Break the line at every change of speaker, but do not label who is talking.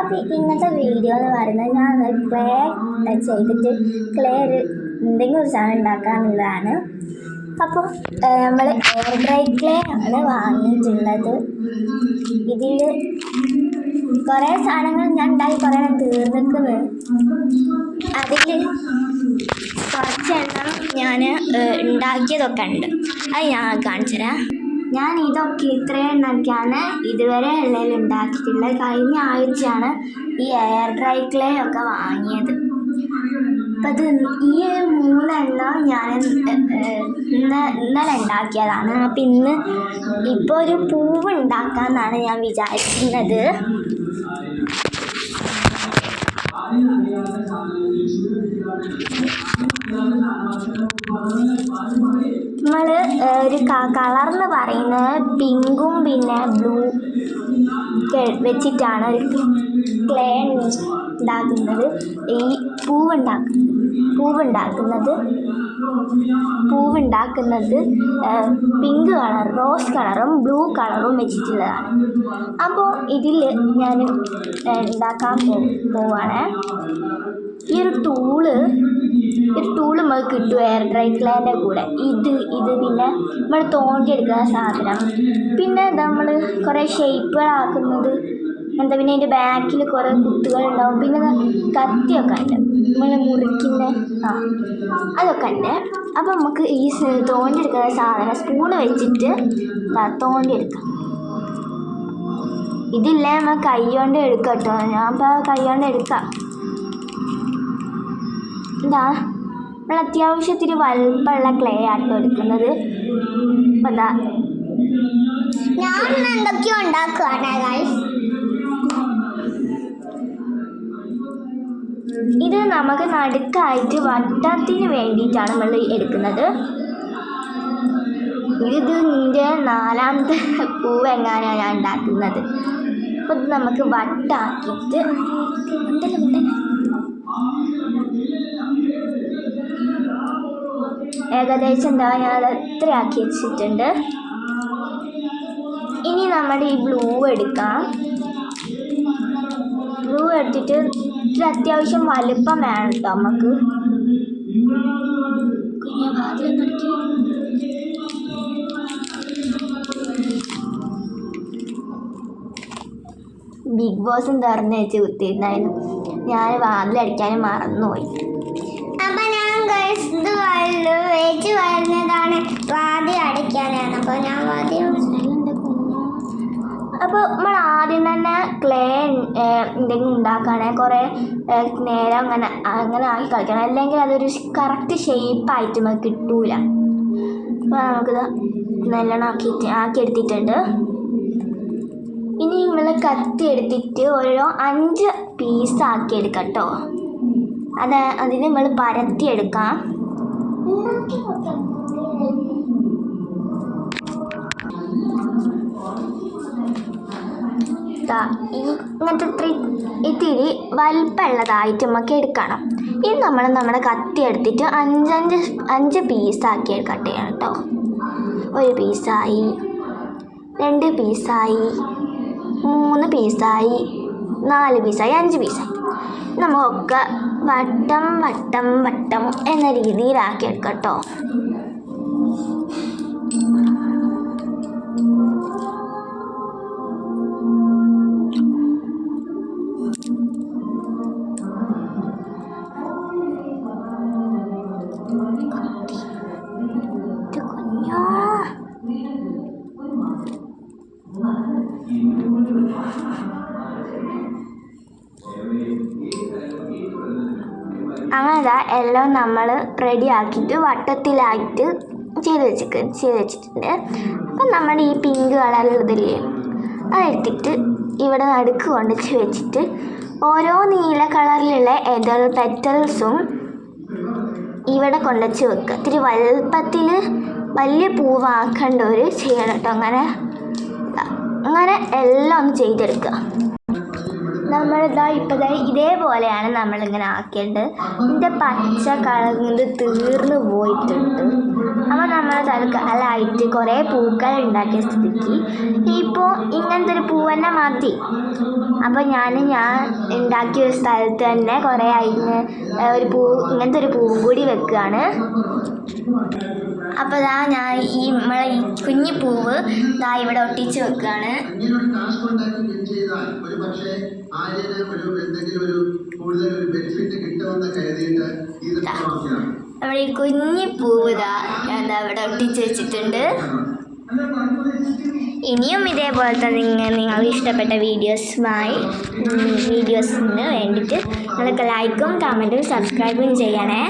അപ്പോൾ ഇന്നത്തെ വീഡിയോ എന്ന് പറയുന്നത് ഞാൻ ക്ലേ ചെയ്തിട്ട് ക്ലേ എന്തെങ്കിലും ഒരു സാധനം ഉണ്ടാക്കാമെന്നുള്ളതാണ്. അപ്പോൾ നമ്മൾ എയർ ഡ്രൈ ക്ലേ ആണ് വാങ്ങിയിട്ടുള്ളത്. ഇതിൽ കുറേ സാധനങ്ങൾ ഞാൻ ഉണ്ടാക്കി കുറേ തീർന്നിരിക്കുന്നത്. അതിൽ കുറച്ചെണ്ണം ഞാൻ ഉണ്ടാക്കിയതൊക്കെ ഉണ്ട്, അത് ഞാൻ കാണിച്ചു തരാം. ഞാൻ ഇതൊക്കെ ഇത്രയും ഉണ്ടാക്കിയാണ് ഇതുവരെ ഉള്ളതിൽ ഉണ്ടാക്കിയിട്ടുള്ളത്. കഴിഞ്ഞ ആഴ്ചയാണ് ഈ എയർ ഡ്രൈ ക്ലേ ഒക്കെ വാങ്ങിയത്. അപ്പം അത് ഈ 3 എണ്ണം ഞാൻ ഇന്നലെ ഉണ്ടാക്കിയതാണ്. അപ്പം ഇപ്പോൾ ഒരു പൂവ് ഉണ്ടാക്കാമെന്നാണ് ഞാൻ വിചാരിക്കുന്നത്. നമ്മൾ ഒരു കളർ എന്ന് പറയുന്നത് പിങ്കും പിന്നെ ബ്ലൂ വെച്ചിട്ടാണ് ഒരു ക്ലേ ഉണ്ടാക്കുന്നത്. ഈ പൂവുണ്ടാക്കുന്നത് പിങ്ക് കളർ, റോസ് കളറും ബ്ലൂ കളറും വെച്ചിട്ടുള്ളതാണ്. അപ്പോൾ ഇതിൽ ഞാൻ ഉണ്ടാക്കാൻ പോവാണ്. ഈ ഒരു ടൂള് നമുക്ക് കിട്ടും എയർ ഡ്രൈ ക്ലേൻ്റെ കൂടെ. ഇത് പിന്നെ നമ്മൾ തോണ്ടിയെടുക്കുന്ന സാധനം, പിന്നെ നമ്മൾ കുറേ ഷേപ്പുകളാക്കുന്നത് എന്താ, പിന്നെ അതിൻ്റെ ബാക്കിൽ കുറേ കുത്തുകളുണ്ടാവും, പിന്നെ കത്തിയൊക്കെ ഉണ്ട് നമ്മൾ മുറിക്കുന്ന അതൊക്കെ ഉണ്ട്. അപ്പോൾ നമുക്ക് ഈ തോണ്ടിയെടുക്കുന്ന സാധനം സ്പൂണ് വെച്ചിട്ട് തോണ്ടിയെടുക്കാം. ഇതില്ലേ നമ്മൾ കൈ കൊണ്ട് എടുക്കാം കേട്ടോ. ഞാൻ ഇപ്പോൾ കൈ കൊണ്ട് എടുക്കാം. എന്താ നമ്മൾ അത്യാവശ്യത്തിന് വലുപ്പമുള്ള ക്ലേ ആട്ടോ എടുക്കുന്നത്. അപ്പം എന്താ ഞാൻ എന്തൊക്കെയോ ഉണ്ടാക്കുകയാണ് ഗൈസ്. ഇത് നമുക്ക് നടുക്കായിട്ട് വട്ടത്തിന് വേണ്ടിയിട്ടാണ് നമ്മൾ എടുക്കുന്നത്. ഇതിൻ്റെ 4ാമത്തെ പൂവ് എങ്ങനെയാണ് ഞാൻ ഉണ്ടാക്കുന്നത്. അപ്പോൾ ഇത് നമുക്ക് വട്ടാക്കിയിട്ട് ഏകദേശം എന്താ ഞാൻ എത്ര ആക്കി വെച്ചിട്ടുണ്ട്. ഇനി നമ്മുടെ ഈ ബ്ലൂ എടുക്കാം. ബ്ലൂ എടുത്തിട്ട് ഇത് അത്യാവശ്യം വലുപ്പം വേണം കേട്ടോ നമുക്ക്. ബിഗ് ബോസും തുറന്ന് വെച്ച് കുത്തിയിരുന്നായിരുന്നു. ഞാൻ വാതിലടിക്കാനും മറന്നുപോയി. അപ്പം ഞാൻ ഇത് വെച്ച് വരുന്നതാണ്, വാതിൽ അടയ്ക്കാനാണ്. അപ്പോൾ ഞാൻ അപ്പോൾ നമ്മൾ ആദ്യം തന്നെ ക്ലേ എന്തെങ്കിലും ഉണ്ടാക്കുകയാണെങ്കിൽ കുറേ നേരം അങ്ങനെ ആക്കി കളിക്കണം, അല്ലെങ്കിൽ അതൊരു കറക്റ്റ് ഷേപ്പായിട്ട് നമുക്ക് കിട്ടൂല. അപ്പോൾ നമുക്കിത് നല്ലോണം ആക്കിയെടുത്തിട്ടുണ്ട്. ഇനി നമ്മൾ കത്തി എടുത്തിട്ട് ഓരോ 5 പീസാക്കി എടുക്കാം കേട്ടോ. അതിന് നമ്മൾ പരത്തിയെടുക്കാം. ഇങ്ങനത്തെ ഇത്തിരി വലിപ്പമുള്ളതായിട്ട് നമുക്ക് എടുക്കണം. ഇനി നമ്മൾ നമ്മുടെ കത്തി എടുത്തിട്ട് 5 പീസാക്കി എടുക്കട്ടെ കേട്ടോ. 1 പീസായി, 2 പീസായി, 3 പീസായി, 4 പീസായി, 5 പീസായി. നമുക്കൊക്കെ വട്ടം എന്ന രീതിയിലാക്കി എടുക്കാം കേട്ടോ. അങ്ങനെ എല്ലാം നമ്മൾ റെഡി ആക്കിയിട്ട് വട്ടത്തിലായിട്ട് ചെയ്ത് വെച്ചിട്ടുണ്ട്. അപ്പം നമ്മുടെ ഈ പിങ്ക് കളറിലിതില്ലേ അതെടുത്തിട്ട് ഇവിടെ നടുക്ക് കൊണ്ടുവച്ച് വെച്ചിട്ട് ഓരോ നീല കളറിലുള്ള പെറ്റൽസും ഇവിടെ കൊണ്ടുവച്ച് വെക്കുക. ഇത്തിരി വലുപ്പത്തിൽ വലിയ പൂവാക്കേണ്ടവർ ചെയ്യണം കേട്ടോ. അങ്ങനെ എല്ലാം ഒന്ന് ചെയ്തെടുക്കുക. നമ്മളിതാ ഇപ്പോൾ ഇതേപോലെയാണ് നമ്മളിങ്ങനെ ആക്കേണ്ടത്. ഇതിൻ്റെ പച്ച കളഞ്ഞത് തീർന്നു പോയിട്ടുണ്ട്. അപ്പോൾ നമ്മൾ തൽക്കാലമായിട്ട് കുറേ പൂക്കൾ ഉണ്ടാക്കിയ സ്ഥിതിക്ക് ഇപ്പോൾ ഇങ്ങനത്തെ ഒരു പൂ തന്നെ മതി. അപ്പോൾ ഞാൻ ഉണ്ടാക്കിയ ഒരു സ്ഥലത്ത് തന്നെ കുറേ അതിന് ഇങ്ങനത്തെ ഒരു പൂവും കൂടി വെക്കുകയാണ്. അപ്പോൾ ഞാൻ നമ്മളെ ഈ കുഞ്ഞു പൂവ് ഇവിടെ ഒട്ടിച്ച് വെക്കുകയാണ്. നമ്മുടെ ഈ കുഞ്ഞു പൂവ് ഞാൻ ഇവിടെ ഒട്ടിച്ച് വെച്ചിട്ടുണ്ട്. ഇനിയും ഇതേപോലത്തെ നിങ്ങൾക്ക് ഇഷ്ടപ്പെട്ട വീഡിയോസിന് വേണ്ടിയിട്ട് നിങ്ങൾക്ക് ലൈക്കും കമൻറ്റും സബ്സ്ക്രൈബും ചെയ്യണേ.